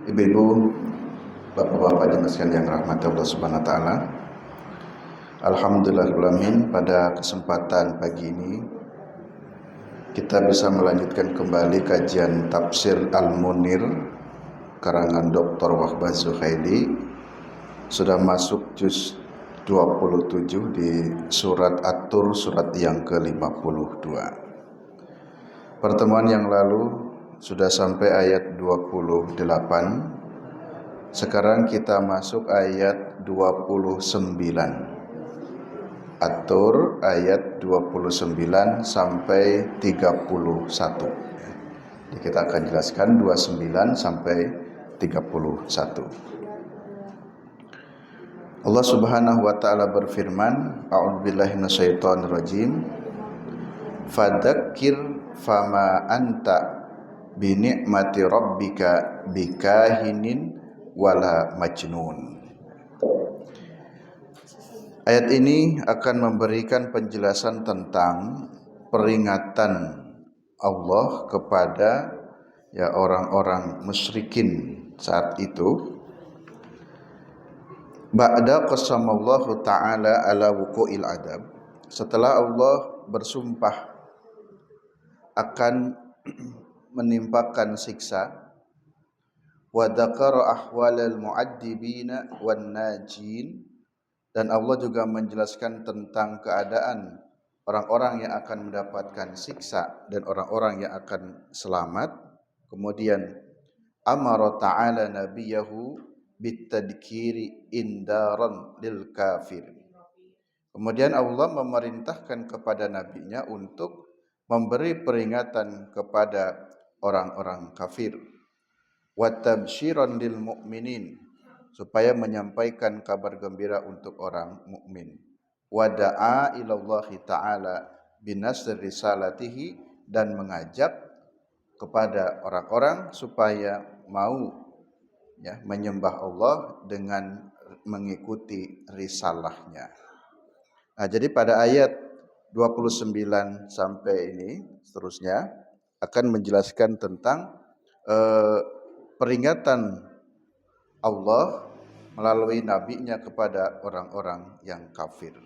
Ibu-ibu, bapak-bapak jemaah sekalian yang rahmati Allah Subhanahu wa taala. Alhamdulillahirabbil pada kesempatan pagi ini kita bisa melanjutkan kembali kajian tafsir Al-Munir karangan Dr. Wahbah Zuhaili. Sudah masuk juz 27 di surat At-Tur, surat yang ke-52. Pertemuan yang lalu sudah sampai ayat 28. Sekarang kita masuk ayat 29. At-Tur ayat 29 sampai 31. Jadi kita akan jelaskan 29 sampai 31. Allah Subhanahu wa taala berfirman, A'udzubillahi minasyaitonirrajim. Fadzakir fama anta binikmati rabbika bikahinin wala majnun. Ayat ini akan memberikan penjelasan tentang peringatan Allah kepada orang-orang musyrikin saat itu. Ba'da qasamallahu ta'ala ala wuqu'il adab. Setelah Allah bersumpah akan menimpakan siksa, wa dzakara ahwalal mu'addibina wan najin, dan Allah juga menjelaskan tentang keadaan orang-orang yang akan mendapatkan siksa dan orang-orang yang akan selamat. Kemudian amara ta'ala nabiyahu bitadkiri indaran lil kafir. Kemudian Allah memerintahkan kepada nabinya untuk memberi peringatan kepada orang-orang kafir, wa tabsyiran lil mu'minin, supaya menyampaikan kabar gembira untuk orang mukmin, wa da'a ilallahi ta'ala binasr risalatihi, dan mengajak kepada orang-orang supaya mau menyembah Allah dengan mengikuti risalahnya. Nah, jadi pada ayat 29 sampai ini seterusnya akan menjelaskan tentang peringatan Allah melalui nabinya kepada orang-orang yang kafir.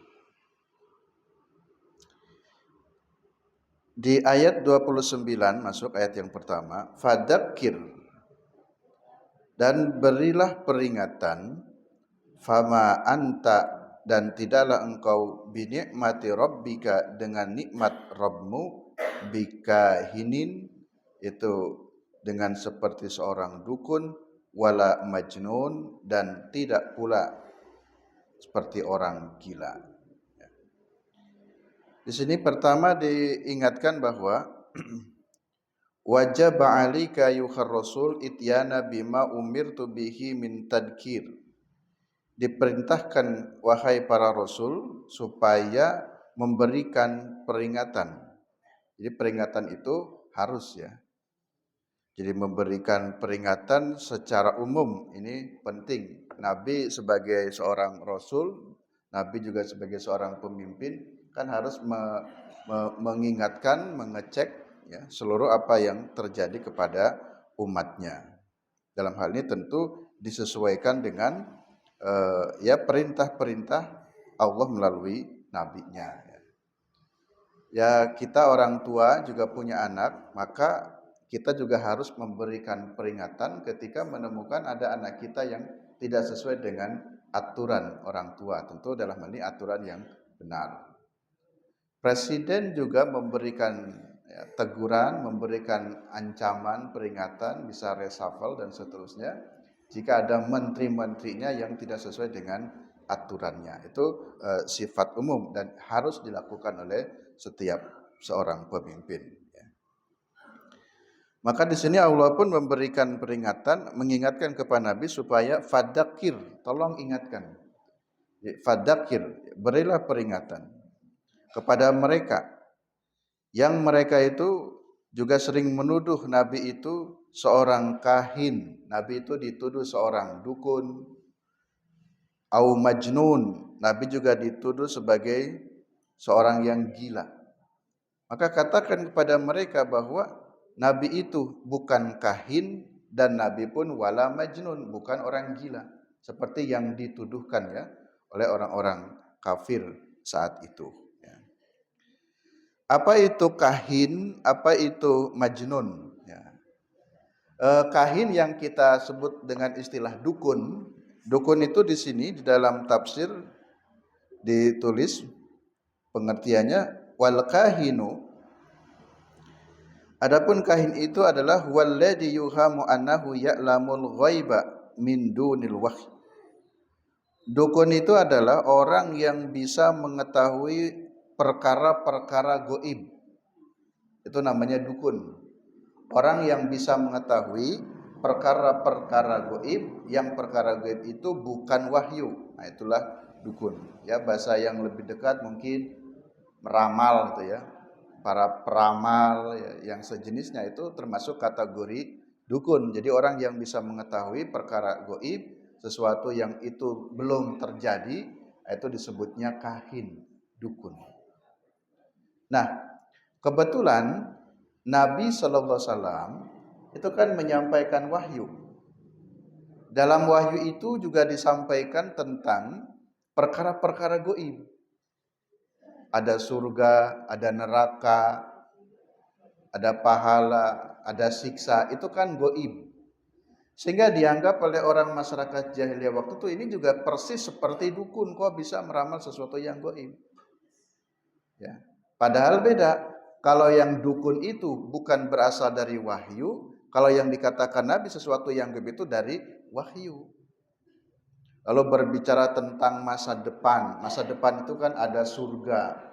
Di ayat 29 masuk ayat yang pertama, fadzakir, dan berilah peringatan, fama anta, dan tidaklah engkau, binikmati rabbika, dengan nikmat Rabbmu, bikahinin, itu dengan seperti seorang dukun, wala majnun, dan tidak pula seperti orang gila. Di sini pertama diingatkan bahwa wajib 'alaika ayyuhar rasul ityana bima umirtu bihi min tadkir. Diperintahkan wahai para rasul supaya memberikan peringatan. Jadi peringatan itu harus Jadi memberikan peringatan secara umum ini penting. Nabi sebagai seorang rasul, Nabi juga sebagai seorang pemimpin kan harus mengingatkan, mengecek seluruh apa yang terjadi kepada umatnya. Dalam hal ini tentu disesuaikan dengan perintah-perintah Allah melalui nabinya. Kita orang tua juga punya anak, maka kita juga harus memberikan peringatan ketika menemukan ada anak kita yang tidak sesuai dengan aturan orang tua. Tentu dalam hal ini aturan yang benar. Presiden juga memberikan teguran, memberikan ancaman, peringatan, bisa reshuffle dan seterusnya jika ada menteri-menterinya yang tidak sesuai dengan aturannya. Itu sifat umum dan harus dilakukan oleh setiap seorang pemimpin. Maka di sini Allah pun memberikan peringatan, mengingatkan kepada Nabi supaya fadzakir, tolong ingatkan. Fadzakir, berilah peringatan kepada mereka yang mereka itu juga sering menuduh Nabi itu seorang kahin. Nabi itu dituduh seorang dukun. Au majnun, Nabi juga dituduh sebagai seorang yang gila. Maka katakan kepada mereka bahwa Nabi itu bukan kahin dan Nabi pun wala majnun, bukan orang gila seperti yang dituduhkan ya oleh orang-orang kafir saat itu ya. Apa itu kahin, apa itu majnun ya. Kahin yang kita sebut dengan istilah dukun. Dukun itu di sini di dalam tafsir ditulis pengertiannya wal kahinu. Adapun kahin itu adalah walladzi yuhamu annahu ya'lamul ghaiba min dunil wahyi. Dukun itu adalah orang yang bisa mengetahui perkara-perkara goib. Itu namanya dukun. Orang yang bisa mengetahui perkara-perkara goib, yang perkara goib itu bukan wahyu. Nah, itulah dukun. Ya, bahasa yang lebih dekat mungkin meramal gitu ya. Para peramal ya, yang sejenisnya itu termasuk kategori dukun. Jadi orang yang bisa mengetahui perkara goib, sesuatu yang itu belum terjadi, itu disebutnya kahin, dukun. Nah, kebetulan Nabi Shallallahu Alaihi Wasallam itu kan menyampaikan wahyu. Dalam wahyu itu juga disampaikan tentang perkara-perkara goib. Ada surga, ada neraka, ada pahala, ada siksa, itu kan goib. Sehingga dianggap oleh orang masyarakat jahiliyah waktu itu ini juga persis seperti dukun, kok bisa meramal sesuatu yang goib. Ya. Padahal beda. Kalau yang dukun itu bukan berasal dari wahyu, kalau yang dikatakan Nabi sesuatu yang goib itu dari wahyu. Lalu berbicara tentang masa depan itu kan ada surga.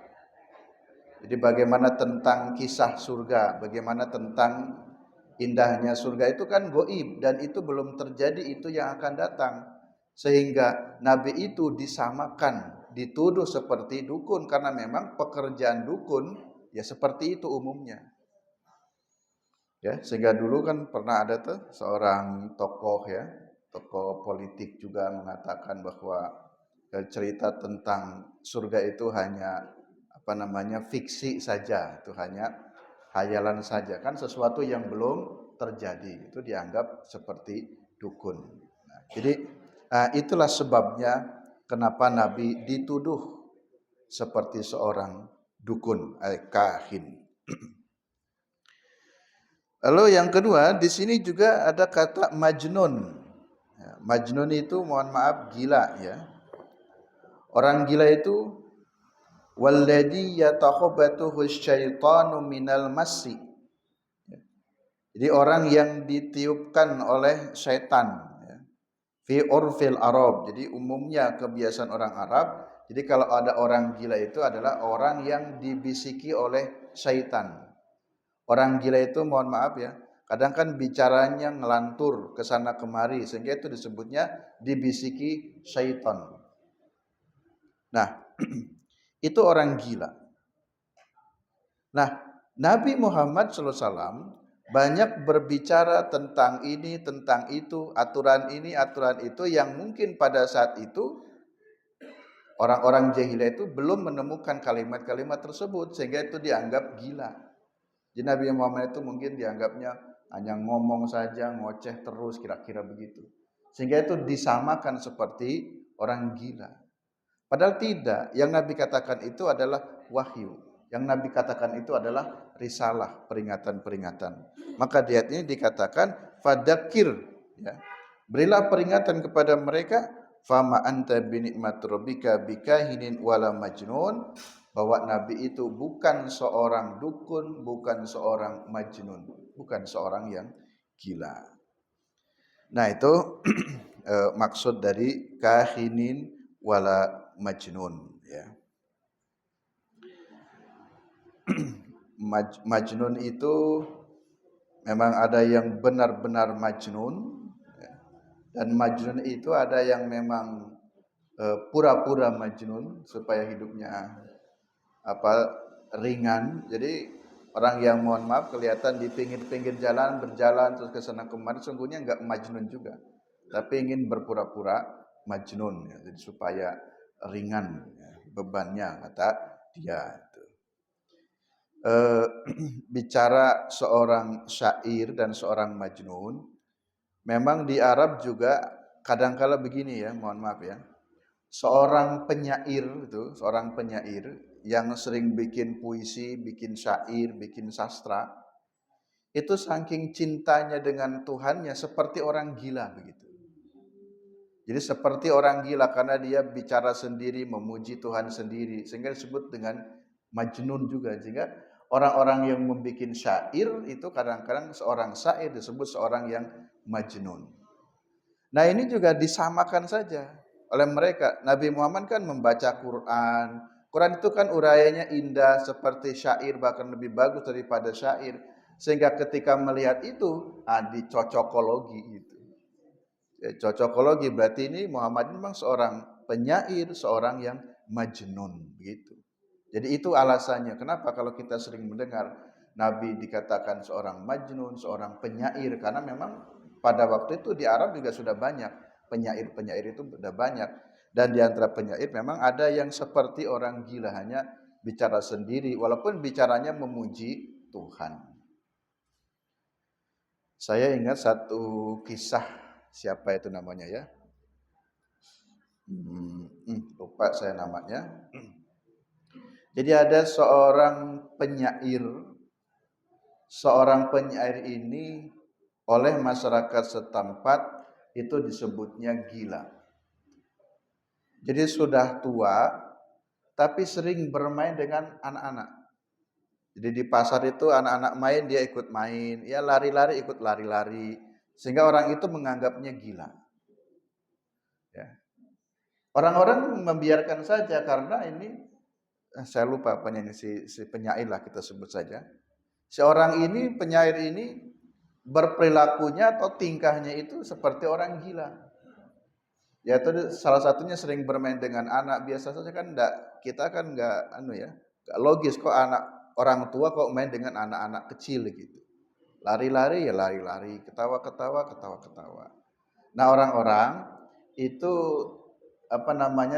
Jadi bagaimana tentang kisah surga, bagaimana tentang indahnya surga itu kan goib dan itu belum terjadi, itu yang akan datang. Sehingga Nabi itu disamakan, dituduh seperti dukun karena memang pekerjaan dukun ya seperti itu umumnya. Ya, sehingga dulu kan pernah ada tuh seorang tokoh ya, tokoh politik juga mengatakan bahwa cerita tentang surga itu hanya fiksi saja, itu hanya hayalan saja, kan sesuatu yang belum terjadi itu dianggap seperti dukun. Nah, jadi itulah sebabnya kenapa Nabi dituduh seperti seorang dukun, kahin. Lalu yang kedua, di sini juga ada kata majnun. Ya, majnun itu mohon maaf gila ya. Orang gila itu walladzi yatakhabatuhu syaitanu minal massi. Jadi orang yang ditiupkan oleh syaitan ya. Fi urfil Arab. Jadi umumnya kebiasaan orang Arab, jadi kalau ada orang gila itu adalah orang yang dibisiki oleh syaitan. Orang gila itu mohon maaf ya, kadang kan bicaranya ngelantur ke sana kemari sehingga itu disebutnya dibisiki syaitan. Nah, itu orang gila. Nah, Nabi Muhammad SAW banyak berbicara tentang ini, tentang itu, aturan ini, aturan itu yang mungkin pada saat itu orang-orang jahiliyah itu belum menemukan kalimat-kalimat tersebut sehingga itu dianggap gila. Jadi Nabi Muhammad itu mungkin dianggapnya hanya ngomong saja, ngoceh terus, kira-kira begitu. Sehingga itu disamakan seperti orang gila. Padahal tidak, yang Nabi katakan itu adalah wahyu. Yang Nabi katakan itu adalah risalah, peringatan-peringatan. Maka di ayat ini dikatakan fadzakir, ya. Berilah peringatan kepada mereka, fama anta binikmat rabbika bikahinin wala majnun, bahwa Nabi itu bukan seorang dukun, bukan seorang majnun, bukan seorang yang gila. Nah itu maksud dari kahinin wala majnun ya. Majnun itu memang ada yang benar-benar majnun ya. Dan majnun itu ada yang memang pura-pura majnun supaya hidupnya ringan. Jadi orang yang mohon maaf kelihatan di pinggir-pinggir jalan berjalan terus ke sana kemari sungguhnya enggak majnun juga, tapi ingin berpura-pura majnun ya, jadi supaya ringan ya, bebannya kata dia. Bicara seorang syair dan seorang majnun Memang di Arab juga kadangkala begini ya, mohon maaf ya. Seorang penyair yang sering bikin puisi, bikin syair, bikin sastra, itu saking cintanya dengan Tuhannya seperti orang gila begitu. Jadi seperti orang gila karena dia bicara sendiri, memuji Tuhan sendiri, sehingga disebut dengan majnun juga. Sehingga orang-orang yang membuat syair itu kadang-kadang seorang syair disebut seorang yang majnun. Nah ini juga disamakan saja oleh mereka. Nabi Muhammad kan membaca Quran. Quran itu kan urayanya indah seperti syair, bahkan lebih bagus daripada syair. Sehingga ketika melihat itu, dicocokologi itu. Cocokologi berarti ini Muhammad memang seorang penyair, seorang yang majnun gitu. Jadi itu alasannya kenapa kalau kita sering mendengar Nabi dikatakan seorang majnun, seorang penyair, karena memang pada waktu itu di Arab juga sudah banyak penyair-penyair, itu sudah banyak, dan di antara penyair memang ada yang seperti orang gila, hanya bicara sendiri walaupun bicaranya memuji Tuhan. Saya ingat satu kisah, siapa itu namanya ya? Lupa saya namanya. Jadi ada seorang penyair ini oleh masyarakat setempat itu disebutnya gila. Jadi sudah tua, tapi sering bermain dengan anak-anak. Jadi di pasar itu anak-anak main, dia ikut main, ya lari-lari ikut lari-lari, sehingga orang itu menganggapnya gila. Ya. Orang-orang membiarkan saja karena ini, saya lupa penyanyi si penyair lah kita sebut saja. Seorang ini, penyair ini berperilakunya atau tingkahnya itu seperti orang gila. Ya itu salah satunya sering bermain dengan anak, biasa saja kan kita kan enggak enggak logis kok anak orang tua kok main dengan anak-anak kecil gitu. Lari-lari ya lari-lari, ketawa-ketawa, ketawa-ketawa. Nah, orang-orang itu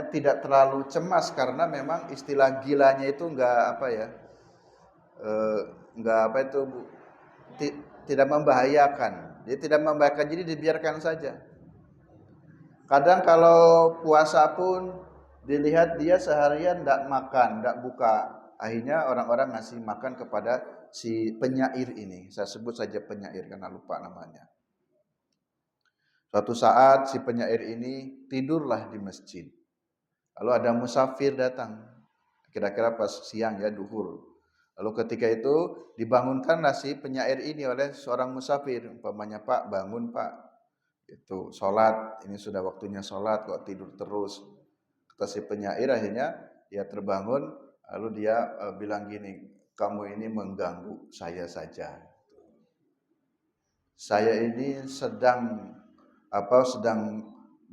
tidak terlalu cemas karena memang istilah gilanya itu enggak tidak membahayakan. Dia tidak membahayakan, jadi dibiarkan saja. Kadang kalau puasa pun dilihat dia seharian tidak makan, tidak buka. Akhirnya orang-orang ngasih makan kepada si penyair ini. Saya sebut saja penyair karena lupa namanya. Suatu saat si penyair ini tidurlah di masjid. Lalu ada musafir datang. Kira-kira pas siang ya, duhur. Lalu ketika itu dibangunkanlah si penyair ini oleh seorang musafir. Umpamanya, Pak, bangun Pak. Itu sholat, ini sudah waktunya sholat kok tidur terus. Kata si penyair, akhirnya dia terbangun, lalu dia bilang gini, kamu ini mengganggu saya saja. Saya ini sedang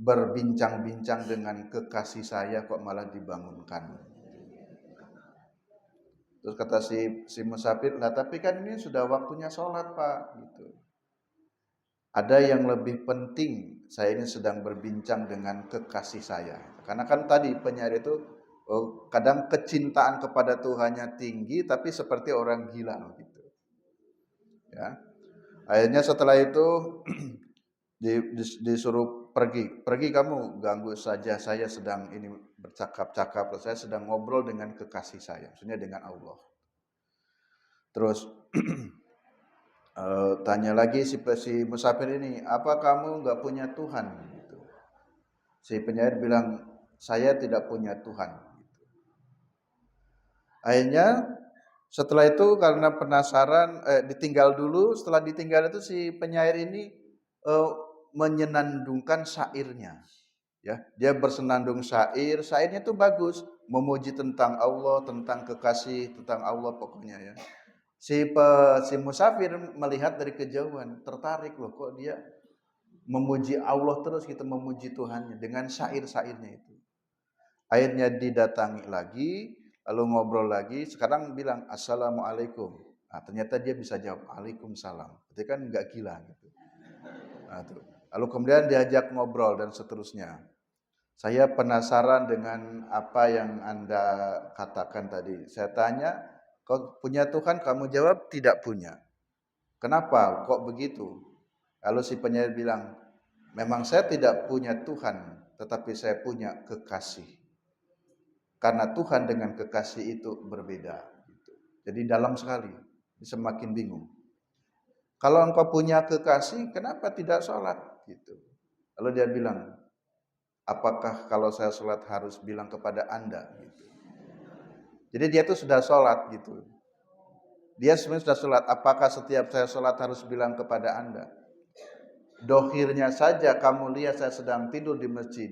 berbincang-bincang dengan kekasih saya kok malah dibangunkan. Terus kata si musafir, lah tapi kan ini sudah waktunya sholat Pak, gitu. Ada yang lebih penting, saya ini sedang berbincang dengan kekasih saya. Karena kan tadi penyair itu kadang kecintaan kepada Tuhannya tinggi, tapi seperti orang gila gitu. Ya. Akhirnya setelah itu disuruh pergi kamu, ganggu saja, saya sedang ini bercakap-cakap, saya sedang ngobrol dengan kekasih saya, maksudnya dengan Allah. Terus tanya lagi si musafir ini, apa kamu nggak punya Tuhan? Gitu. Si penyair bilang, saya tidak punya Tuhan. Gitu. Akhirnya setelah itu karena penasaran, ditinggal dulu. Setelah ditinggal itu si penyair ini menyenandungkan syairnya. Ya, dia bersenandung syair. Syairnya itu bagus, memuji tentang Allah, tentang kekasih, tentang Allah pokoknya ya. Si musafir melihat dari kejauhan, tertarik loh kok dia memuji Allah terus gitu, memuji Tuhannya dengan syair-syairnya itu. Akhirnya didatangi lagi, lalu ngobrol lagi, sekarang bilang assalamualaikum. Nah, ternyata dia bisa jawab waalaikumsalam. Berarti kan enggak gila gitu. Nah, tuh. Lalu kemudian diajak ngobrol dan seterusnya. Saya penasaran dengan apa yang Anda katakan tadi. Saya tanya, kau punya Tuhan? Kamu jawab tidak punya. Kenapa? Kok begitu? Kalau si penyair bilang, memang saya tidak punya Tuhan, tetapi saya punya kekasih. Karena Tuhan dengan kekasih itu berbeda. Gitu. Jadi dalam sekali, semakin bingung. Kalau engkau punya kekasih, kenapa tidak sholat? Gitu. Lalu dia bilang, apakah kalau saya sholat harus bilang kepada Anda? Gitu. Jadi dia itu sudah sholat gitu. Dia sebenarnya sudah sholat. Apakah setiap saya sholat harus bilang kepada Anda? Dohirnya saja kamu lihat saya sedang tidur di masjid,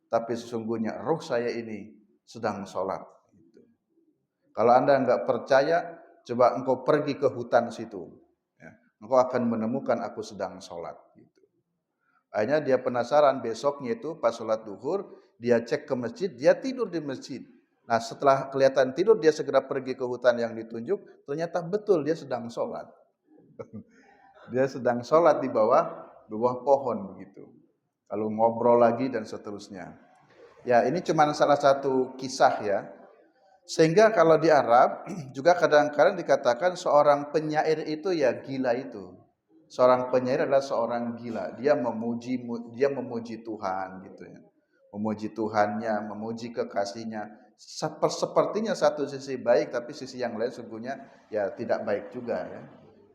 tapi sesungguhnya ruh saya ini sedang sholat. Gitu. Kalau Anda enggak percaya, coba engkau pergi ke hutan situ. Ya, engkau akan menemukan aku sedang sholat. Gitu. Akhirnya dia penasaran, besoknya itu pas sholat duhur, dia cek ke masjid, dia tidur di masjid. Nah setelah kelihatan tidur, dia segera pergi ke hutan yang ditunjuk, ternyata betul dia sedang sholat. Dia sedang sholat di bawah pohon begitu. Lalu ngobrol lagi dan seterusnya. Ya ini cuma salah satu kisah ya. Sehingga kalau di Arab juga kadang-kadang dikatakan seorang penyair itu ya gila itu. Seorang penyair adalah seorang gila. Dia memuji Tuhan gitu ya. Memuji Tuhannya, memuji kekasihnya. Sepertinya satu sisi baik, tapi sisi yang lain sungguhnya ya tidak baik juga ya.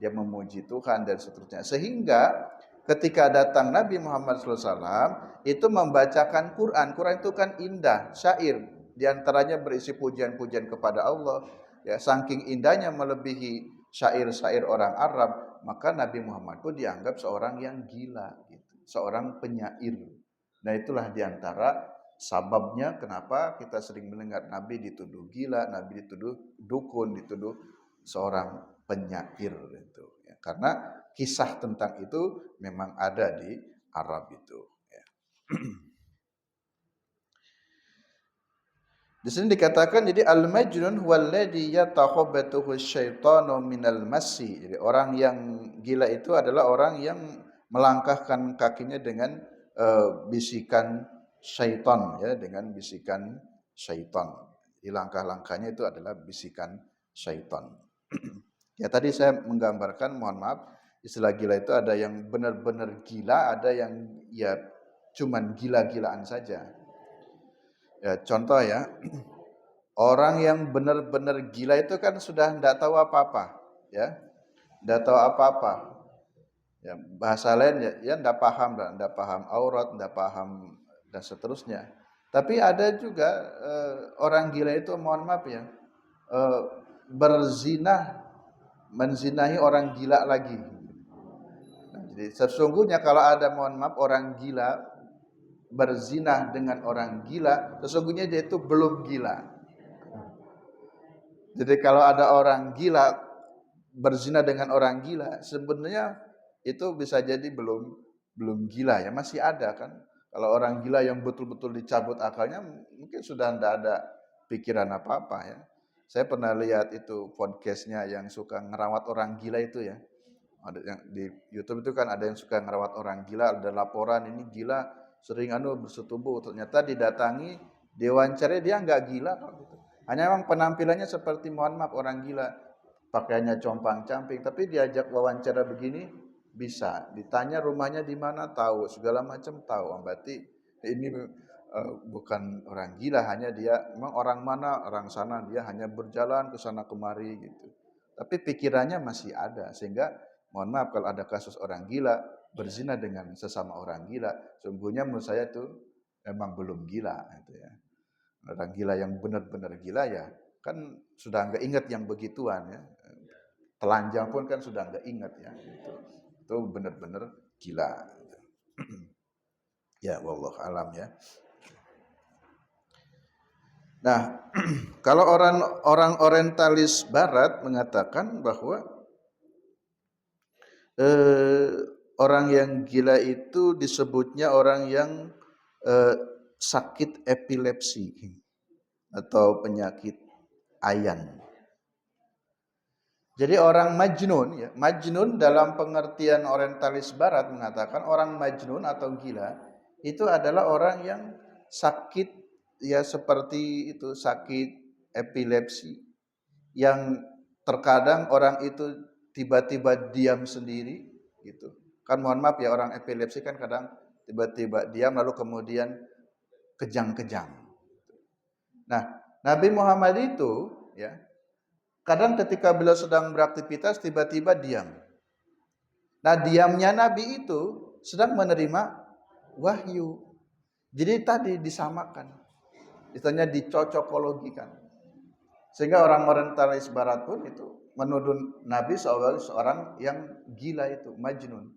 Dia memuji Tuhan dan seterusnya. Sehingga ketika datang Nabi Muhammad SAW itu membacakan Quran. Quran itu kan indah, syair. Di antaranya berisi pujian-pujian kepada Allah. Ya, saking indahnya melebihi syair-syair orang Arab, maka Nabi Muhammad pun dianggap seorang yang gila, gitu. Seorang penyair. Nah itulah diantara sababnya kenapa kita sering mendengar Nabi dituduh gila, Nabi dituduh dukun, dituduh seorang penyair itu. Ya, karena kisah tentang itu memang ada di Arab itu. Ya. Di sini dikatakan jadi al-majnun huwallazi yatakhabbatuhu syaitanu minal masi. Jadi orang yang gila itu adalah orang yang melangkahkan kakinya dengan bisikan syaitan ya, dengan bisikan syaitan. Di langkah-langkahnya itu adalah bisikan syaitan. Ya tadi saya menggambarkan, mohon maaf, istilah gila itu ada yang benar-benar gila, ada yang ya cuman gila-gilaan saja. Ya, contoh ya, orang yang benar-benar gila itu kan sudah tidak tahu apa-apa, ya, tidak tahu apa-apa. Ya, bahasa lain ya tidak paham aurat, tidak paham dan seterusnya. Tapi ada juga orang gila itu, mohon maaf ya, berzina, menzinahi orang gila lagi. Nah, jadi sesungguhnya kalau ada, mohon maaf, orang gila berzina dengan orang gila, sesungguhnya dia itu belum gila. Jadi kalau ada orang gila berzina dengan orang gila, sebenarnya itu bisa jadi belum gila ya, masih ada kan. Kalau orang gila yang betul-betul dicabut akalnya, mungkin sudah tidak ada pikiran apa-apa ya. Saya pernah lihat itu podcastnya yang suka ngerawat orang gila itu ya. Ada yang di YouTube itu kan ada yang suka ngerawat orang gila, ada laporan ini gila sering bersetubuh, ternyata didatangi, diwawancara dia nggak gila kok gitu. Hanya memang penampilannya seperti, mohon maaf, orang gila, pakaiannya compang-camping, tapi diajak wawancara begini bisa, ditanya rumahnya di mana tahu, segala macam tahu. Berarti ini bukan orang gila, hanya dia memang orang mana, orang sana, dia hanya berjalan ke sana kemari gitu. Tapi pikirannya masih ada, sehingga mohon maaf kalau ada kasus orang gila berzina dengan sesama orang gila, sungguhnya menurut saya itu memang belum gila gitu ya. Orang gila yang benar-benar gila ya kan sudah enggak ingat yang begituan ya. Telanjang pun kan sudah enggak ingat ya gitu. Itu benar-benar gila gitu. Ya wallahu alam ya. Nah, kalau orang orientalis barat mengatakan bahwa orang yang gila itu disebutnya orang yang sakit epilepsi atau penyakit ayan. Jadi orang majnun ya, majnun dalam pengertian orientalis barat mengatakan orang majnun atau gila itu adalah orang yang sakit ya, seperti itu, sakit epilepsi yang terkadang orang itu tiba-tiba diam sendiri gitu. Kan mohon maaf ya, orang epilepsi kan kadang tiba-tiba diam lalu kemudian kejang-kejang. Nah, Nabi Muhammad itu ya, kadang ketika beliau sedang beraktivitas tiba-tiba diam. Nah, diamnya Nabi itu sedang menerima wahyu. Jadi tadi disamakan. Istilahnya dicocokologikan. Sehingga orang orientalis barat pun itu menuduh Nabi sebagai seorang yang gila itu, majnun.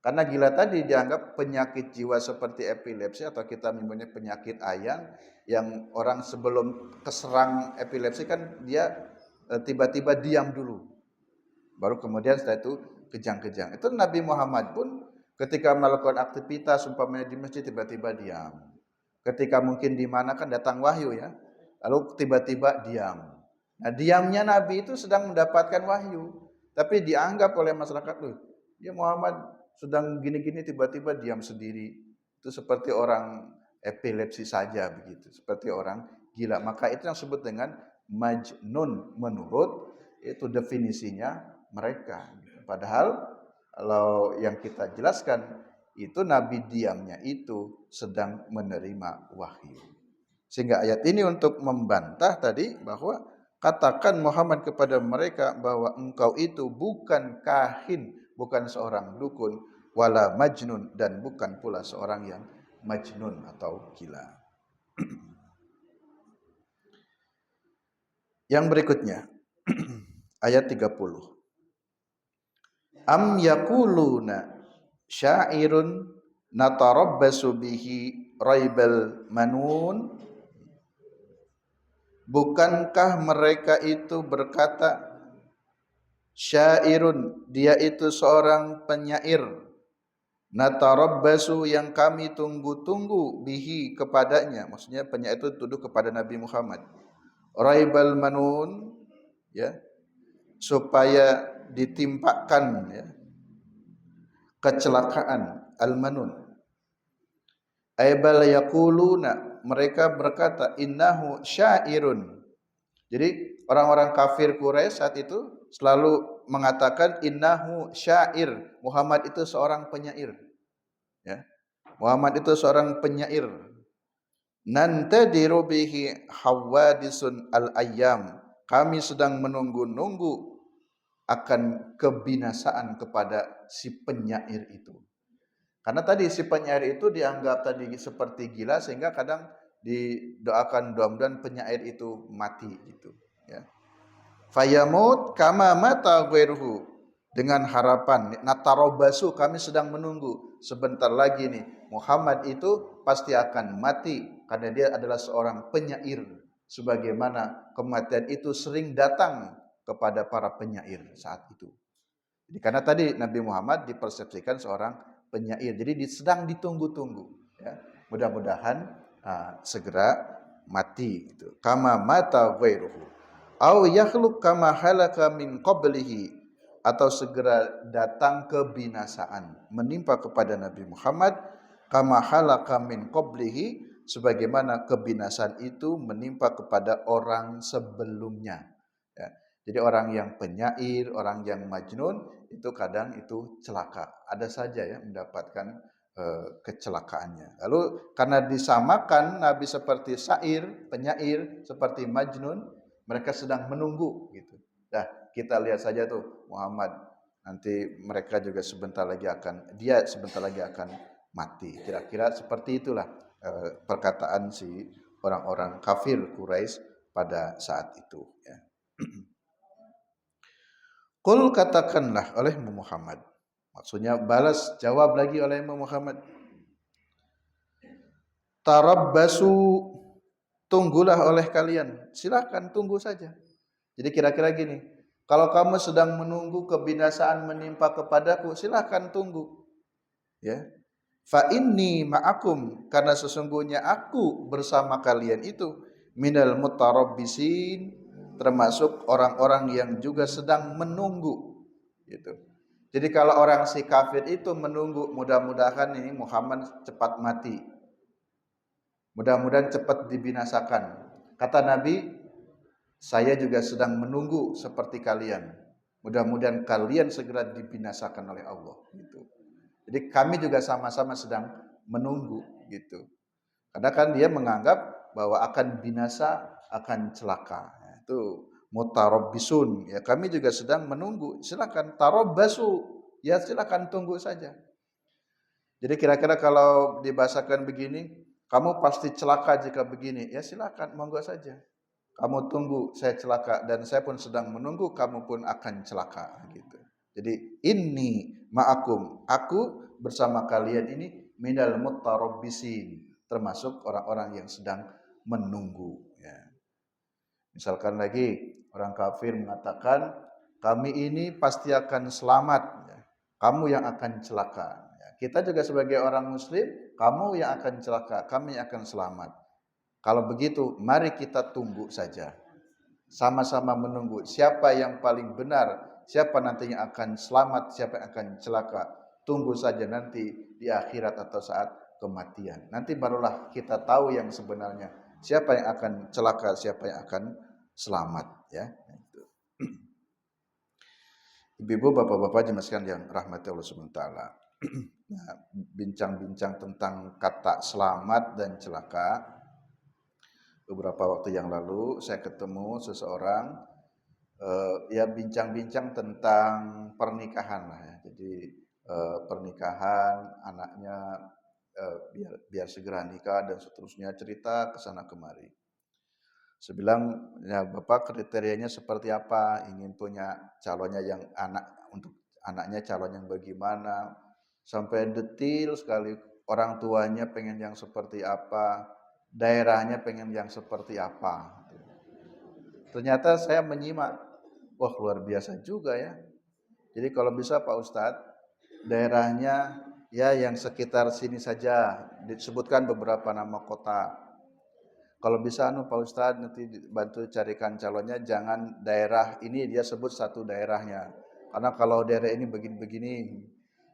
Karena gila tadi dianggap penyakit jiwa seperti epilepsi atau kita menyebutnya penyakit ayang, yang orang sebelum keserang epilepsi kan dia tiba-tiba diam dulu. Baru kemudian setelah itu kejang-kejang. Itu Nabi Muhammad pun ketika melakukan aktivitas umpamanya di masjid tiba-tiba diam. Ketika mungkin di mana kan datang wahyu ya. Lalu tiba-tiba diam. Nah, diamnya Nabi itu sedang mendapatkan wahyu, tapi dianggap oleh masyarakat, loh, ya Muhammad sedang gini-gini tiba-tiba diam sendiri. Itu seperti orang epilepsi saja begitu, seperti orang gila. Maka itu yang disebut dengan majnun menurut itu definisinya mereka. Padahal kalau yang kita jelaskan itu Nabi diamnya itu sedang menerima wahyu. Sehingga ayat ini untuk membantah tadi bahwa katakan Muhammad kepada mereka bahwa engkau itu bukan kahin, bukan seorang dukun, wala majnun, dan bukan pula seorang yang majnun atau gila. Yang berikutnya ayat 30. Am yakuluna syairun natarabbasu bihi raibal manun. Bukankah mereka itu berkata, syairun, dia itu seorang penyair, natarabbasu, yang kami tunggu-tunggu, bihi, kepadanya, maksudnya penyair itu tuduh kepada Nabi Muhammad, raibal manun, ya, supaya ditimpakan ya kecelakaan, al-manun. Aibal yaquluna, mereka berkata, innahu syairun. Jadi orang-orang kafir Quraisy saat itu selalu mengatakan innahu syair, Muhammad itu seorang penyair. Ya. Muhammad itu seorang penyair. Nantadiru bihi hawadisun al-ayyam. Kami sedang menunggu-nunggu akan kebinasaan kepada si penyair itu. Karena tadi si penyair itu dianggap tadi seperti gila, sehingga kadang didoakan mudah-mudahan penyair itu mati gitu ya. Fayamut kama mata ghairuhu, dengan harapan natarobasu, kami sedang menunggu sebentar lagi nih Muhammad itu pasti akan mati karena dia adalah seorang penyair, sebagaimana kematian itu sering datang kepada para penyair saat itu. Jadi karena tadi Nabi Muhammad dipersepsikan seorang penyair, jadi sedang ditunggu-tunggu ya. Mudah-mudahan segera mati gitu. Kama mata ghairuhu au yakhluq kama halaka min qablihi, atau segera datang kebinasaan menimpa kepada Nabi Muhammad, kama halaka min qablihi, sebagaimana kebinasaan itu menimpa kepada orang sebelumnya ya. Jadi orang yang penyair, orang yang majnun itu kadang itu celaka, ada saja ya mendapatkan kecelakaannya. Lalu karena disamakan Nabi seperti syair, penyair, seperti majnun, mereka sedang menunggu gitu. Dah, kita lihat saja tuh Muhammad nanti mereka juga sebentar lagi akan mati. Kira-kira seperti itulah perkataan si orang-orang kafir Quraisy pada saat itu ya. Qul, katakanlah oleh Muhammad, maksudnya balas jawab lagi oleh Muhammad, tarabbasu, tunggulah oleh kalian, silahkan tunggu saja. Jadi kira-kira gini, kalau kamu sedang menunggu kebinasaan menimpa kepadaku, silahkan tunggu ya. Fa inni ma'akum, karena sesungguhnya aku bersama kalian itu minal mutarabbisin, termasuk orang-orang yang juga sedang menunggu gitu. Jadi kalau orang si kafir itu menunggu, mudah-mudahan ini Muhammad cepat mati, mudah-mudahan cepat dibinasakan. Kata Nabi, saya juga sedang menunggu seperti kalian, mudah-mudahan kalian segera dibinasakan oleh Allah gitu. Jadi kami juga sama-sama sedang menunggu gitu. Karena kan dia menganggap bahwa akan binasa, akan celaka. Itu mutarabbisun. Ya, kami juga sedang menunggu. Silakan tarabbasu. Ya silakan tunggu saja. Jadi kira-kira kalau dibahasakan begini, kamu pasti celaka jika begini. Ya silakan, monggo saja. Kamu tunggu saya celaka dan saya pun sedang menunggu kamu pun akan celaka gitu. Jadi inni ma'akum, aku bersama kalian ini minal mutarabbisin, termasuk orang-orang yang sedang menunggu ya. Misalkan lagi orang kafir mengatakan kami ini pasti akan selamat ya. Kamu yang akan celaka. Ya. Kita juga sebagai orang muslim, kamu yang akan celaka, kami akan selamat. Kalau begitu, mari kita tunggu saja. Sama-sama menunggu siapa yang paling benar, siapa nantinya akan selamat, siapa yang akan celaka. Tunggu saja nanti di akhirat atau saat kematian. Nanti barulah kita tahu yang sebenarnya. Siapa yang akan celaka, siapa yang akan selamat. Ya. Ibu-ibu, bapak-bapak jemaah sekalian yang rahmati Allah Subhanahu wa taala. Nah, bincang-bincang tentang kata selamat dan celaka. Beberapa waktu yang lalu saya ketemu seseorang ya bincang-bincang tentang pernikahan lah ya. Jadi pernikahan anaknya biar segera nikah dan seterusnya, cerita ke sana kemari. Saya bilang, ya Bapak kriterianya seperti apa? Ingin punya calonnya yang untuk anaknya calon yang bagaimana? Sampai detail sekali, orang tuanya pengen yang seperti apa, daerahnya pengen yang seperti apa. Ternyata saya menyimak, wah luar biasa juga ya. Jadi kalau bisa Pak Ustadz, daerahnya ya yang sekitar sini saja, disebutkan beberapa nama kota. Kalau bisa Pak Ustadz nanti bantu carikan calonnya, jangan daerah ini dia sebut satu daerahnya. Karena kalau daerah ini begini-begini,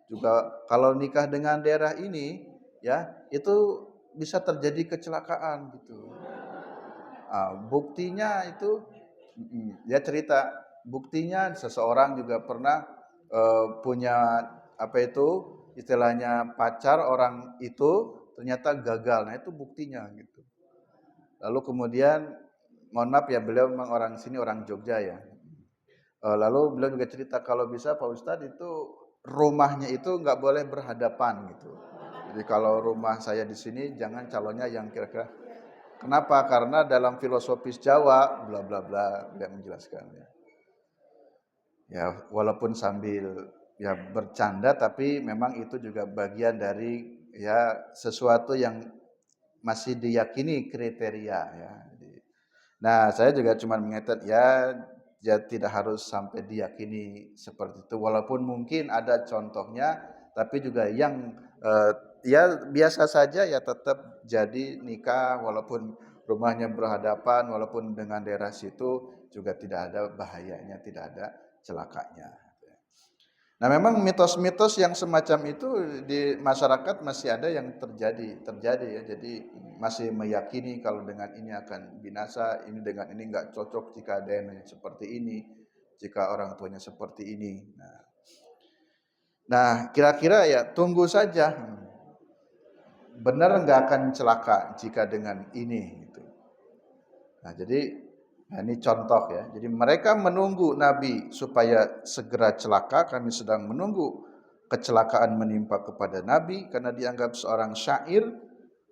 juga kalau nikah dengan daerah ini ya itu bisa terjadi kecelakaan gitu. Buktinya itu dia cerita, buktinya seseorang juga pernah punya apa itu istilahnya pacar orang itu ternyata gagal. Nah itu buktinya gitu. Lalu kemudian, mohon maaf ya, beliau memang orang sini, orang Jogja ya. Lalu beliau juga cerita kalau bisa Pak Ustadz itu rumahnya itu nggak boleh berhadapan gitu. Jadi kalau rumah saya di sini jangan calonnya yang kira-kira. Kenapa? Karena dalam filosofis Jawa, bla bla bla, beliau menjelaskan ya. Ya walaupun sambil ya bercanda, tapi memang itu juga bagian dari ya sesuatu yang masih diyakini kriteria ya. Nah, saya juga cuma mengatakan ya tidak harus sampai diyakini seperti itu. Walaupun mungkin ada contohnya, tapi juga yang ya biasa saja ya tetap jadi nikah walaupun rumahnya berhadapan, walaupun dengan daerah situ juga tidak ada bahayanya, tidak ada celakanya. Nah, memang mitos-mitos yang semacam itu di masyarakat masih ada yang terjadi ya. Jadi masih meyakini kalau dengan ini akan binasa, ini dengan ini enggak cocok jika ada yang seperti ini, jika orang tuanya seperti ini. Nah, kira-kira ya tunggu saja. Benar enggak akan celaka jika dengan ini gitu. Nah, jadi ini contoh ya. Jadi mereka menunggu Nabi supaya segera celaka. Kami sedang menunggu kecelakaan menimpa kepada Nabi karena dianggap seorang syair.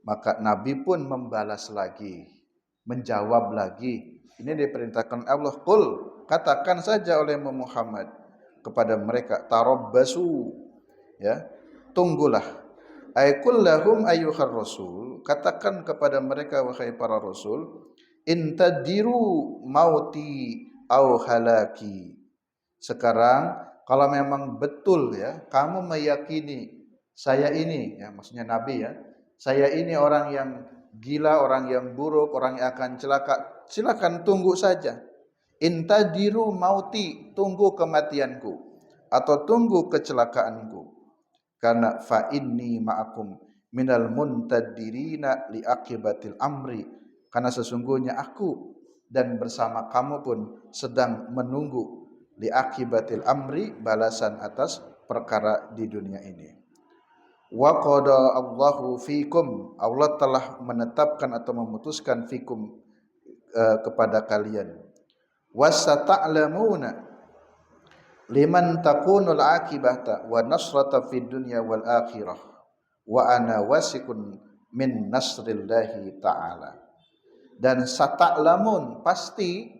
Maka Nabi pun membalas lagi, menjawab lagi. Ini diperintahkan Allah, qul, katakan saja oleh Muhammad kepada mereka, tarabbasu, ya, tunggulah. Ay qul lahum ayyuhar rasul, katakan kepada mereka wahai para rasul, intadiru mauti au halaki. Sekarang kalau memang betul ya kamu meyakini saya ini ya, maksudnya Nabi ya, saya ini orang yang gila, orang yang buruk, orang yang akan celaka, silakan tunggu saja. Intadiru mauti, tunggu kematianku atau tunggu kecelakaanku. Karena fa inni ma'akum minal muntadirina li akibatil amri. Karena sesungguhnya aku dan bersama kamu pun sedang menunggu li akibatil amri, balasan atas perkara di dunia ini. Wa qada Allahu fikum, Allah telah menetapkan atau memutuskan fikum, kepada kalian. Wasata'lamuna liman takunul akibata wa nasrata fid dunya wal akhirah wa ana wasikun min nasrillahi ta'ala. Dan sata'lamun, pasti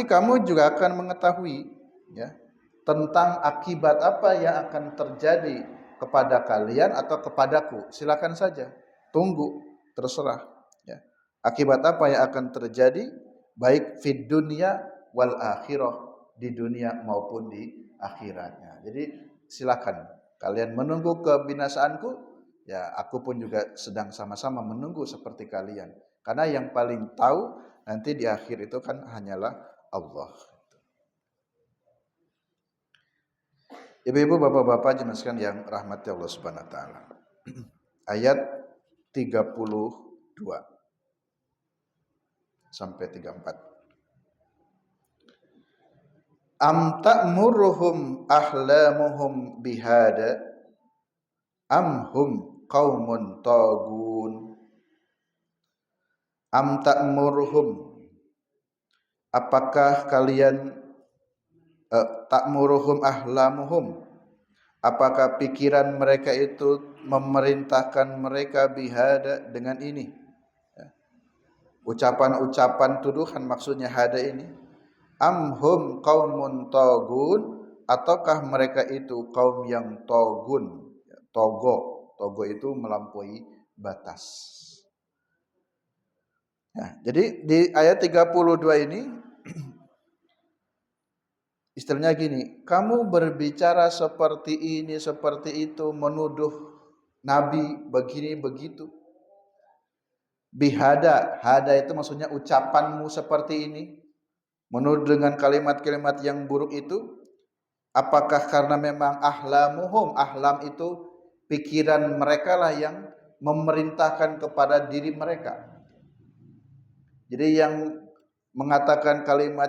kamu juga akan mengetahui, ya, tentang akibat apa yang akan terjadi kepada kalian atau kepadaku. Silakan saja, tunggu, terserah, ya. Akibat apa yang akan terjadi baik fid dunya wal akhirah, di dunia maupun di akhiratnya. Jadi silakan kalian menunggu kebinasaanku, ya aku pun juga sedang sama-sama menunggu seperti kalian. Karena yang paling tahu nanti di akhir itu kan hanyalah Allah. Ibu-ibu, bapak-bapak jemaah sekalian yang rahmati Allah Subhanahu wa taala. Ayat 32 sampai 34. Am ta'muruhum ahlamuhum bihada am hum qaumun tagun. Am ta'muruhum, apakah kalian, ta'muruhum ahlamuhum, apakah pikiran mereka itu memerintahkan mereka bihada, dengan ini, ya. Ucapan-ucapan tuduhan maksudnya hada ini. Amhum qaumun tagun, ataukah mereka itu kaum yang togun, togo itu melampaui batas. Nah, jadi di ayat 32 ini istilahnya gini, kamu berbicara seperti ini, seperti itu, menuduh Nabi begini begitu. Bihada, hada itu maksudnya ucapanmu seperti ini, menuduh dengan kalimat-kalimat yang buruk itu. Apakah karena memang ahlamuhum, ahlam itu pikiran mereka lah yang memerintahkan kepada diri mereka. Jadi yang mengatakan kalimat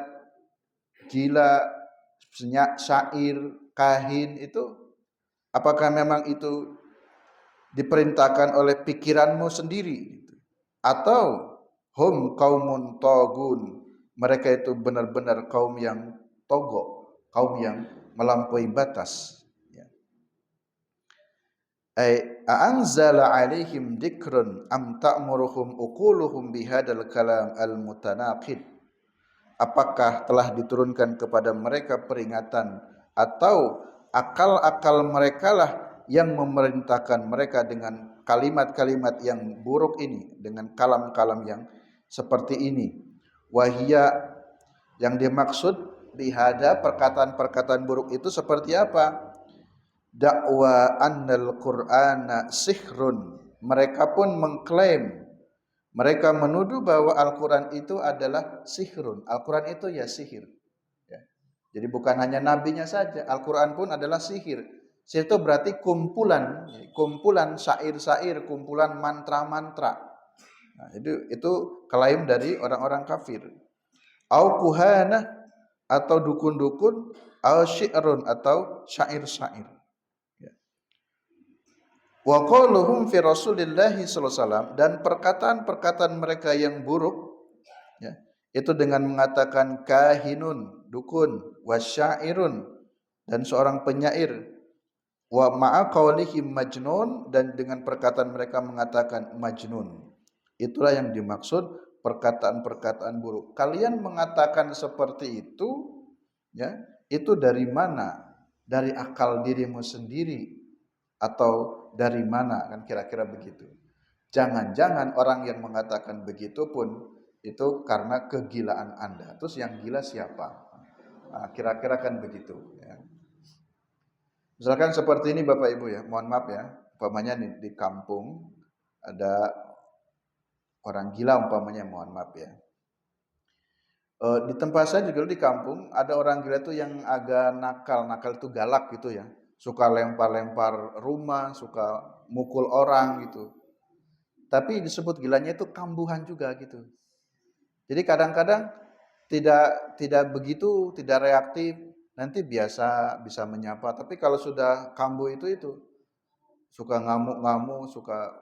gila, syair, kahin itu, apakah memang itu diperintahkan oleh pikiranmu sendiri, atau hum kaumun togun, mereka itu benar-benar kaum yang togo, kaum yang melampaui batas, ya. Anzala alaihim dzikrun am ta'muruhum uquluhum bihadzal kalam al mutanaqid, apakah telah diturunkan kepada mereka peringatan atau akal-akal mereka lah yang memerintahkan mereka dengan kalimat-kalimat yang buruk ini, dengan kalam-kalam yang seperti ini. Wahia, yang dimaksud bihada, perkataan-perkataan buruk itu seperti apa? Dakwa annal Qur'ana sihrun, mereka pun mengklaim, mereka menuduh bahwa Al-Quran itu adalah sihrun. Al-Quran itu ya sihir, ya. Jadi bukan hanya nabinya saja, Al-Quran pun adalah sihir. Sihir itu berarti kumpulan syair-syair, kumpulan mantra-mantra. Nah, itu klaim dari orang-orang kafir. Au kuhana, atau dukun-dukun, au syi'run, atau syair-syair. Wa qauluhum fi Rasulillahi sallallahu alaihi wasallam, dan perkataan-perkataan mereka yang buruk, ya, itu dengan mengatakan kahinun, dukun, wasyairun, dan seorang penyair, wa ma'a qaulihim majnun, dan dengan perkataan mereka mengatakan majnun. Itulah yang dimaksud perkataan-perkataan buruk. Kalian mengatakan seperti itu, ya, itu dari mana? Dari akal dirimu sendiri atau dari mana, kan kira-kira begitu. Jangan-jangan orang yang mengatakan begitu pun itu karena kegilaan Anda. Terus yang gila siapa? Nah, kira-kira kan begitu, ya. Misalkan seperti ini Bapak Ibu, ya, mohon maaf ya, umpamanya di kampung ada orang gila umpamanya, mohon maaf ya. Di tempat saya juga di kampung ada orang gila itu yang agak nakal itu galak gitu ya. Suka lempar-lempar rumah, suka mukul orang gitu. Tapi disebut gilanya itu kambuhan juga gitu. Jadi kadang-kadang tidak begitu, tidak reaktif, nanti biasa bisa menyapa. Tapi kalau sudah kambuh itu suka ngamuk-ngamuk, suka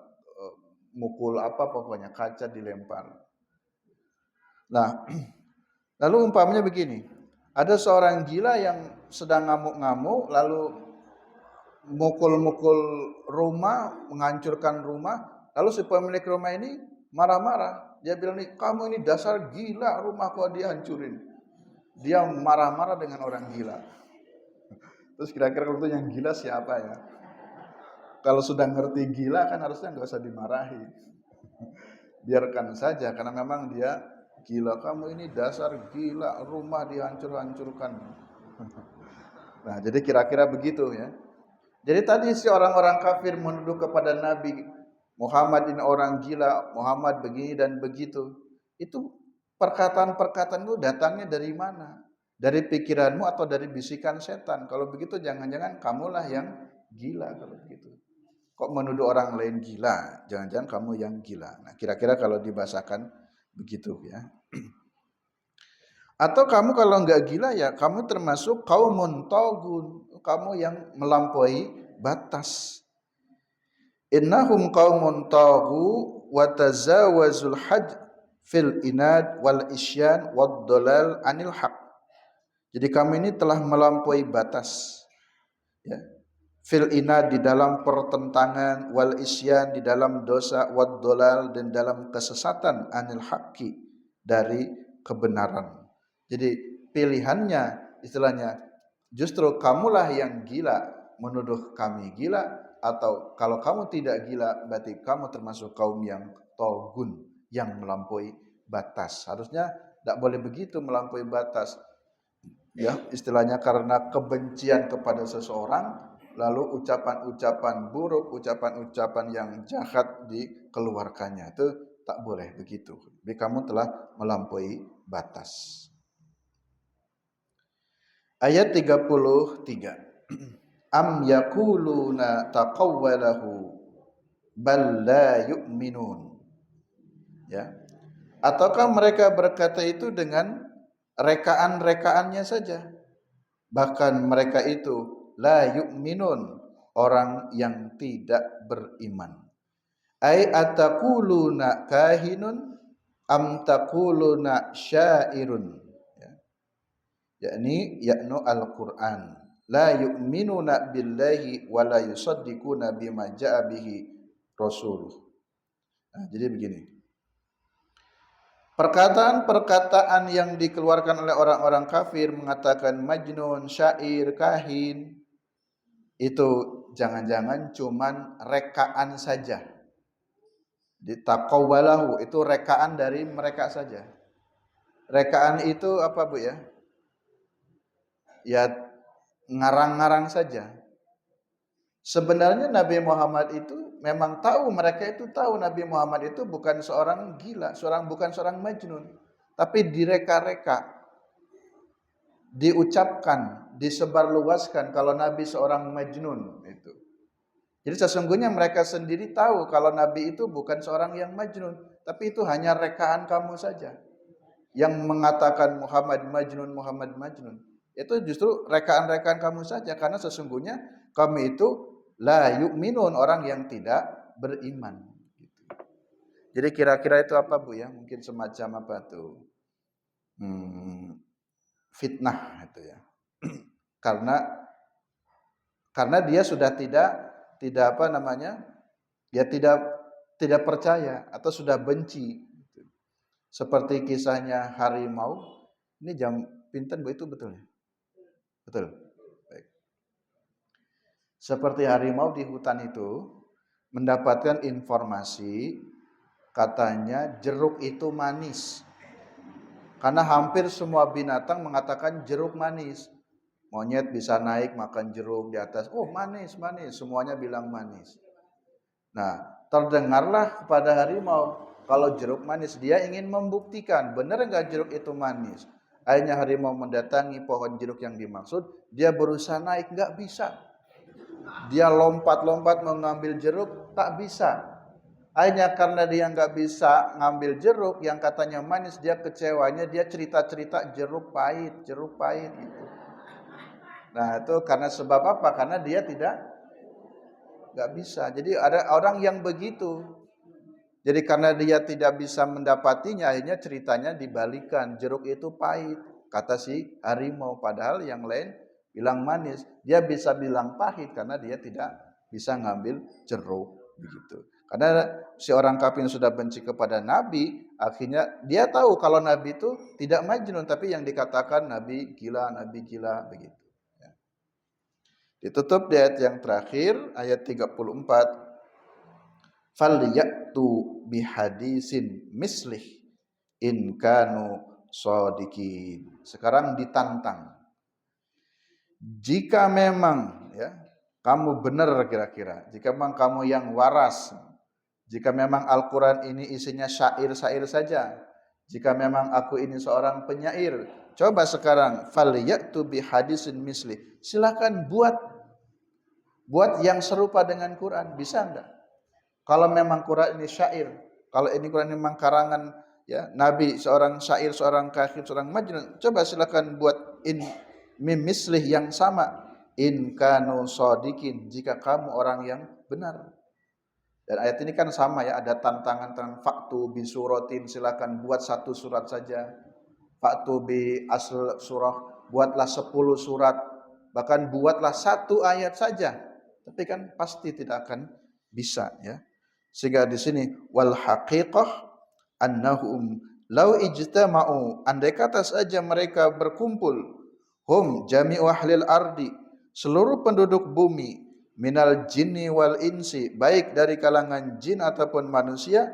mukul apa pokoknya, kaca dilempar. Nah, lalu umpamanya begini, ada seorang gila yang sedang ngamuk-ngamuk lalu mukul-mukul rumah, menghancurkan rumah, lalu si pemilik rumah ini marah-marah. Dia bilang nih, kamu ini dasar gila, rumah kok dihancurin. Dia marah-marah dengan orang gila. Terus kira-kira kalau itu yang gila siapa ya? Kalau sudah ngerti gila kan harusnya nggak usah dimarahi. Biarkan saja karena memang dia gila. Kamu ini dasar gila, rumah dihancur-hancurkan. Nah, jadi kira-kira begitu ya. Jadi tadi si orang-orang kafir menuduh kepada Nabi Muhammad ini orang gila, Muhammad begini dan begitu. Itu perkataan-perkataan itu datangnya dari mana? Dari pikiranmu atau dari bisikan setan? Kalau begitu jangan-jangan kamulah yang gila kalau begitu. Kok menuduh orang lain gila? Jangan-jangan kamu yang gila. Nah, kira-kira kalau dibahasakan begitu ya. Atau kamu kalau enggak gila ya kamu termasuk qaumun tagun, kamu yang melampaui batas. Innahum qaumun tagu wa tazawazul hajj fil inad wal isyan wad dalal anil haq. Jadi kami ini telah melampaui batas ya. Fil inad di dalam pertentangan, wal isyan di dalam dosa, wad dalal dan dalam kesesatan anil haqqi dari kebenaran. Jadi pilihannya istilahnya justru kamulah yang gila menuduh kami gila, atau kalau kamu tidak gila berarti kamu termasuk kaum yang togun, yang melampaui batas. Harusnya tidak boleh begitu, melampaui batas. Ya, istilahnya karena kebencian kepada seseorang lalu ucapan-ucapan buruk, ucapan-ucapan yang jahat dikeluarkannya. Itu tak boleh begitu. Jadi kamu telah melampaui batas. Ayat 33. Am yaquluna taqawwalahu bal la yu'minun. Ya. Ataukah mereka berkata itu dengan rekaan-rekaannya saja? Bahkan mereka itu la yu'minun, orang yang tidak beriman. Ai ataquluna kahinun am taquluna syairun. Yaknu Al-Qur'an. La yu'minuna billahi wa la yusaddiquna bima ja'a bihi rasuluh. Nah, jadi begini. Perkataan-perkataan yang dikeluarkan oleh orang-orang kafir mengatakan majnun, syair, kahin, itu jangan-jangan cuman rekaan saja. Ditaqawwalahu itu rekaan dari mereka saja. Rekaan itu apa Bu ya? Ya ngarang-ngarang saja. Sebenarnya Nabi Muhammad itu memang tahu, mereka itu tahu Nabi Muhammad itu bukan seorang gila, bukan seorang majnun, tapi direka-reka, diucapkan, disebarluaskan kalau Nabi seorang majnun itu. Jadi sesungguhnya mereka sendiri tahu kalau Nabi itu bukan seorang yang majnun, tapi itu hanya rekaan kamu saja yang mengatakan Muhammad majnun, Muhammad majnun. Itu justru rekaan-rekaan kamu saja, karena sesungguhnya kami itu la yu'minun, orang yang tidak beriman. Jadi kira-kira itu apa Bu ya? Mungkin semacam apa tuh? Fitnah itu ya. karena dia sudah tidak apa namanya? Ya tidak percaya atau sudah benci. Seperti kisahnya harimau. Ini jam pinten Bu, itu betul ya? Betul. Baik. Seperti harimau di hutan itu mendapatkan informasi katanya jeruk itu manis. Karena hampir semua binatang mengatakan jeruk manis. Monyet bisa naik makan jeruk di atas. Oh manis, manis. Semuanya bilang manis. Nah, terdengarlah kepada harimau kalau jeruk manis. Dia ingin membuktikan benar enggak jeruk itu manis. Akhirnya harimau mendatangi pohon jeruk yang dimaksud. Dia berusaha naik, enggak bisa. Dia lompat-lompat mengambil jeruk, tak bisa. Akhirnya karena dia enggak bisa ngambil jeruk yang katanya manis, dia kecewanya, dia cerita-cerita jeruk pahit gitu. Nah, itu karena sebab apa? Karena dia nggak bisa. Jadi ada orang yang begitu. Jadi karena dia tidak bisa mendapatinya, akhirnya ceritanya dibalikan. Jeruk itu pahit, kata si harimau. Padahal yang lain bilang manis. Dia bisa bilang pahit karena dia tidak bisa ngambil jeruk. Begitu. Karena si orang kafir yang sudah benci kepada Nabi, akhirnya dia tahu kalau Nabi itu tidak majnun, tapi yang dikatakan Nabi gila, begitu. Ya. Ditutup di ayat yang terakhir, ayat 34. Falyatu bihadisin mislih in kanu shadiqin. Sekarang ditantang. Jika memang ya kamu benar kira-kira, jika memang kamu yang waras, jika memang Al-Quran ini isinya syair-syair saja, jika memang aku ini seorang penyair, coba sekarang falyatu bihadisin mislih. Silakan buat yang serupa dengan Quran, bisa enggak? Kalau memang Quran ini syair, kalau ini Quran ini memang karangan ya Nabi, seorang syair, seorang kafir, seorang majnun, coba silakan buat mislih yang sama. In kanu shadiqin, jika kamu orang yang benar. Dan ayat ini kan sama ya, ada tantangan faktu bi suratin, silakan buat satu surat saja. Faktu bi asl surah, buatlah 10 surat, bahkan buatlah satu ayat saja. Tapi kan pasti tidak akan bisa ya. Sehingga di sini wal haqiqah annahum law ijtama'u, andai kata saja mereka berkumpul, hum jami'u ahlil ardi, seluruh penduduk bumi, minal jinni wal insi, baik dari kalangan jin ataupun manusia,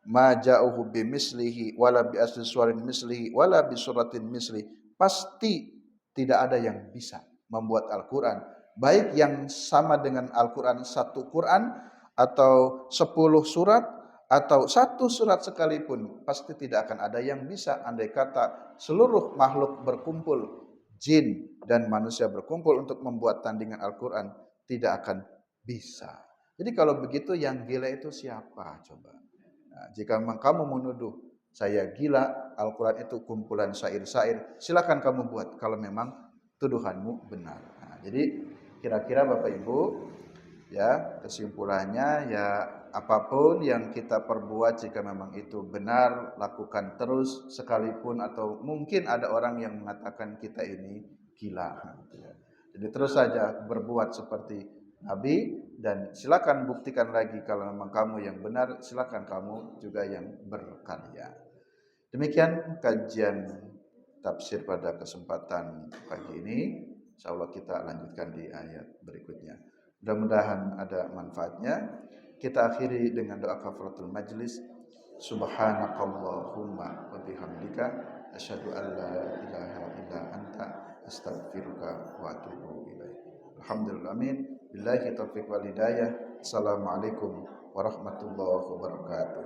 ma ja'uhu bimislihi wala bi asli suwarin mislihi wala bi suratin misli, pasti tidak ada yang bisa membuat Al-Quran, baik yang sama dengan Al-Quran satu Quran atau 10 surat atau satu surat sekalipun, pasti tidak akan ada yang bisa. Andai kata seluruh makhluk berkumpul, jin dan manusia berkumpul untuk membuat tandingan Al-Quran, tidak akan bisa. Jadi kalau begitu yang gila itu siapa coba? Nah, jika memang kamu menuduh saya gila, Al-Quran itu kumpulan syair-syair, silakan kamu buat kalau memang tuduhanmu benar. Nah, jadi kira-kira Bapak Ibu, ya kesimpulannya ya apapun yang kita perbuat, jika memang itu benar, lakukan terus, sekalipun atau mungkin ada orang yang mengatakan kita ini gila. Jadi terus saja berbuat seperti Nabi, dan silakan buktikan lagi kalau memang kamu yang benar, silakan kamu juga yang berkarya. Demikian kajian tafsir pada kesempatan pagi ini. Insyaallah kita lanjutkan di ayat berikutnya. Mudah-mudahan ada manfaatnya. Kita akhiri dengan doa kafaratul majlis. Subhanakallahumma wa bihamdika asyhadu an la ilaha illa anta astaghfiruka wa atubu ilaik. Alhamdulillah, amin. Billahi taufiq wal hidayah. Assalamualaikum warahmatullahi wabarakatuh.